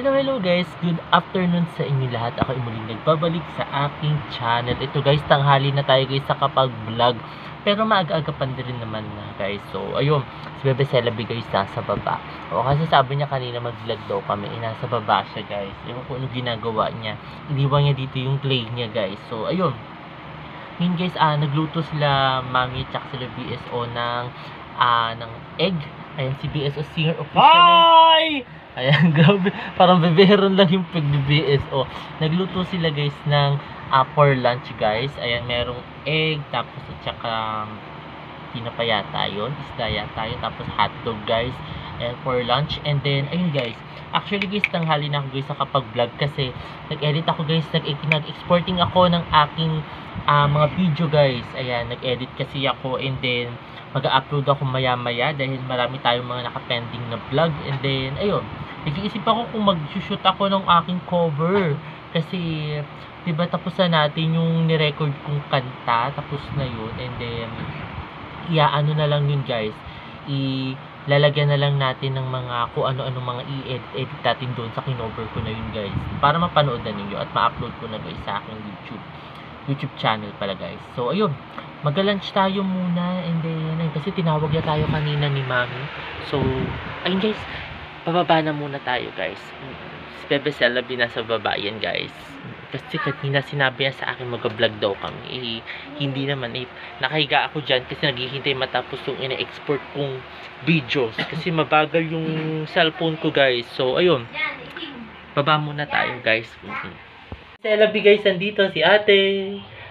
Hello guys, good afternoon sa inyo lahat. Ako ay muling nagbabalik sa aking channel. Ito guys, tanghali na tayo guys sa kapag-vlog. Pero maaga-aga pa rin naman na guys. So ayun, si Bebe Celabi guys nasa baba. O kasi sabi niya kanina mag-vlog daw kami. Nasa baba siya guys. Ewan ko ano ginagawa niya. Iniwan niya dito yung clay niya guys. So ayun. Ngayon guys, nagluto sila Mami at sila BSO ng egg. Ayan si BSO singer official. Hi! Ayan, grabe. Parang beberon lang yung pag-BSO. Nagluto sila guys ng for lunch guys. Ayan, merong egg. Tapos at saka tinapa yata yun. Isda yata yun. Tapos hotdog guys. Ayan, for lunch. And then, ayun guys. Actually guys, tanghali na ako guys sa kapag-vlog. Kasi nag-edit ako guys. Nag-exporting ako ng aking mga video guys. Ayan, nag-edit kasi ako. And then, mag-upload ako maya-maya. Dahil marami tayong mga nakapending na vlog. And then, ayun. Nag-iisip ako kung mag-shoot ako ng aking cover. Kasi, diba tapos na natin yung nirecord kong kanta. Tapos na yun. And then, ano na lang yun guys. Lalagyan na lang natin ng mga kung ano-ano mga i-edit natin doon sa kinover ko na yun guys. Para mapanood na ninyo at ma-upload ko na guys sa aking YouTube channel pala guys. So, ayun. Mag-lunch tayo muna. And then, kasi tinawag na tayo kanina ni Mami. So, ayun guys. Pababa na muna tayo guys. Si Bebe Celabi nasa baba yan guys. Kasi kanina sinabi niya sa akin mag-vlog daw kami. Hindi naman. Nakahiga ako dyan kasi naghihintay matapos yung ina-export kong videos. Kasi mabagal yung cellphone ko guys. So ayun. Baba muna tayo guys. Celabi guys, andito si ate.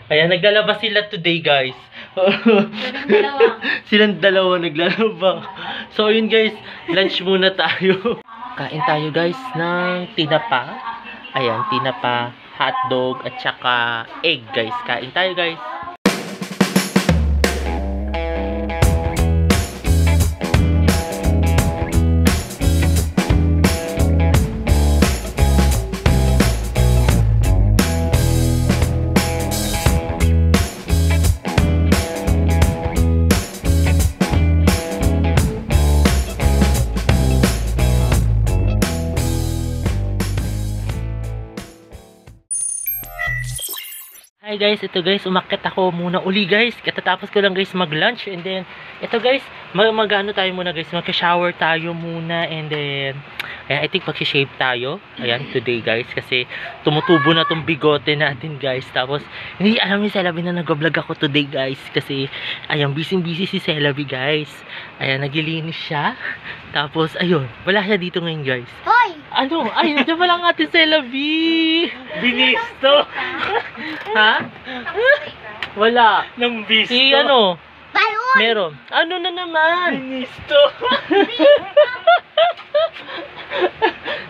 Ayan, naglalaba sila today guys. Silang dalawa naglalaba. So ayun guys, lunch muna tayo. Kain tayo guys ng tinapa. Ayan, tinapa, hotdog at saka egg guys. Kain tayo guys. Hi guys, ito guys, umakyat ako muna uli guys. Katatapos ko lang guys mag-lunch. And then, ito guys, mag-ano tayo muna guys. Mag-shower tayo muna. And then, ayan, I think mag-shave tayo. Ayan, today guys. Kasi tumutubo na tong bigote natin guys. Tapos, hindi alam ni Celabi na nag-vlog ako today guys. Kasi, ayan, busy si Celabi guys. Ayan, naglilinis siya. Tapos, ayun, wala siya dito ngayon guys. Hoy! Ano? Ay, nandiyan pala ang ating Celabi. Binisto. Ha? Wala. Nang bisto. Si ano? Balon! Meron. Ano na naman? Binisto.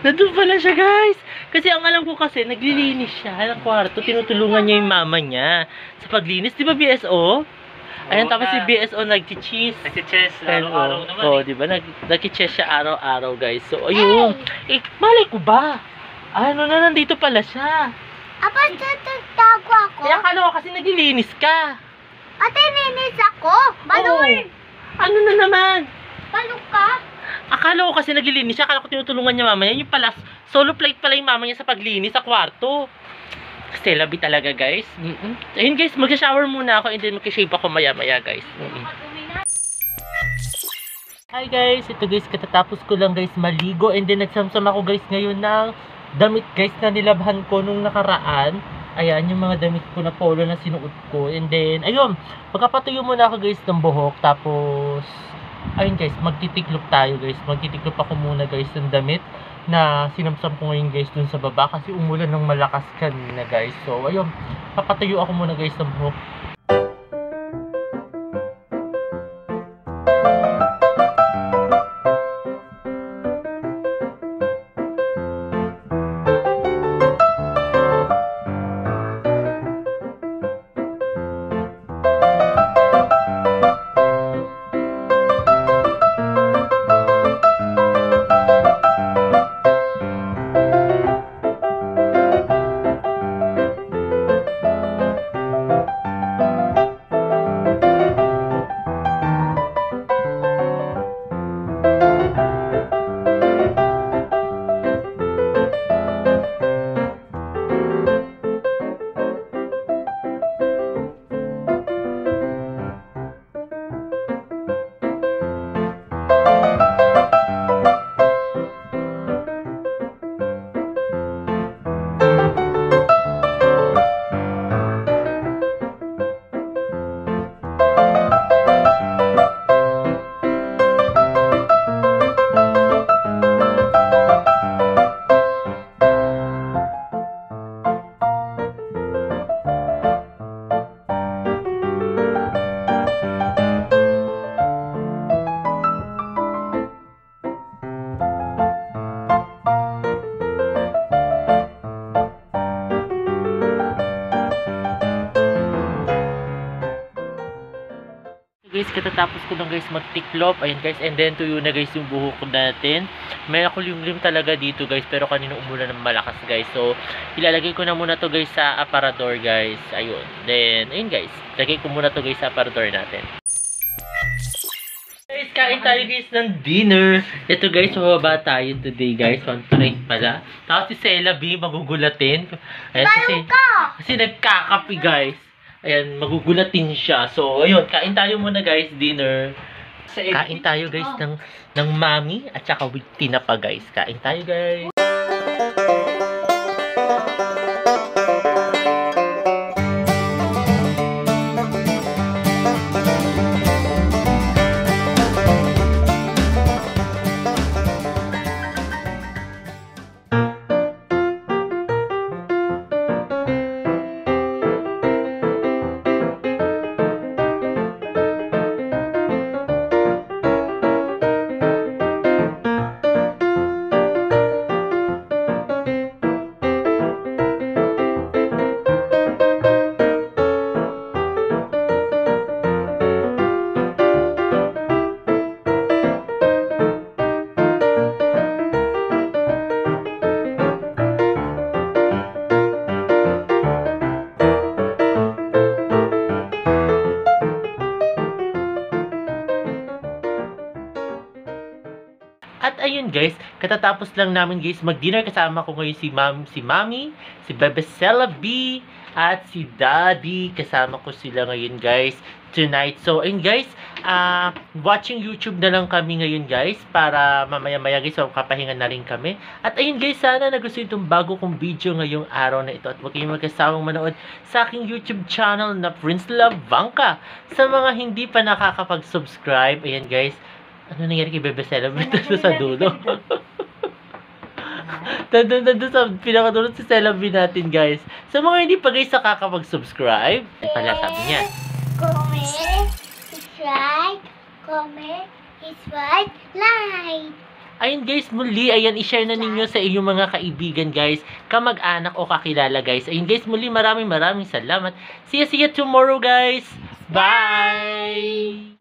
Nandun pala siya guys. Kasi ang alam ko kasi, naglilinis siya ng kwarto. Tinutulungan niya yung mama niya sa paglinis. Di ba BSO? Ayan, tapos si BSO nag-cheese. Nag-cheese araw-araw naman. Oh, di ba? Nag-cheese siya araw-araw, guys. So, ayun. Malay ko ba? Ano na, nandito pala siya. Apa, tatago ako? Kaya akala ko kasi naglilinis ka. Ate, ninis ako. Balon! Ano na naman? Balon ka? Akala ko kasi naglilinis siya. Akala ko tinutulungan niya mama niya. Yung pala, solo plate pala yung mama niya sa paglinis sa kwarto. Celabi talaga guys. Ayun guys, mag-shower muna ako and then mag-shave ako maya-maya guys. Hi guys, ito guys, katatapos ko lang guys maligo and then nagsamsam ako guys ngayon ng damit guys na nilabhan ko nung nakaraan. Ayan, yung mga damit ko na polo na sinuot ko. And then, ayun, magkapatuyo muna ako guys ng buhok. Tapos, ayun guys, magtitiklop tayo guys. Magtitiklop ako muna guys ng damit na sinamsam ko ngayon guys dun sa baba kasi umulan ng malakas kanina guys. So ayun, papatuyo ako muna guys ng buhok. Guys, katatapos ko lang guys magtiklop. Ayan guys, and then tuyo na guys yung buhok natin. May nakulimlim talaga dito guys, pero kanina umulan ng malakas guys. So, ilalagay ko na muna to guys sa aparador guys. Ayun. Then, ayun guys, lagay ko muna to guys sa aparador natin. Guys, kain tayo guys ng dinner. Ito guys, mababa tayo today guys. 1:30 pala. Tapos si Sela B, magugulatin. Ayan, kasi nagkakapi guys. Ayan, magugulatin siya. So, ayun, kain tayo muna guys, dinner. Kain tayo guys ng mami at saka with tinapa guys. Kain tayo guys. At ayun guys, katatapos lang namin guys mag-dinner. Kasama ko ngayon si Mami, si Bebe Sela B, at si Daddy. Kasama ko sila ngayon guys tonight. So ayun guys, watching YouTube na lang kami ngayon guys, para mamaya-maya guys kapahinga na rin kami. At ayun guys, sana nagustuhan itong bago kong video ngayong araw na ito. At huwag kayong magkasawang manood sa aking YouTube channel na Prince Lavanca. Sa mga hindi pa nakakapag-subscribe, ayan guys, ano nangyari kay Bebe Sela? Dito sa dulo. Nandun sa pinakadulo si Sela B natin, guys. Sa mga hindi pa guys nakakapag-subscribe, ay pala sabi niya. Comment, subscribe, comment, subscribe, like. Ayun guys, muli, ayan, i-share na ninyo sa inyong mga kaibigan guys, kamag-anak o kakilala guys. Ayun guys, muli, maraming salamat. See you tomorrow guys. Bye!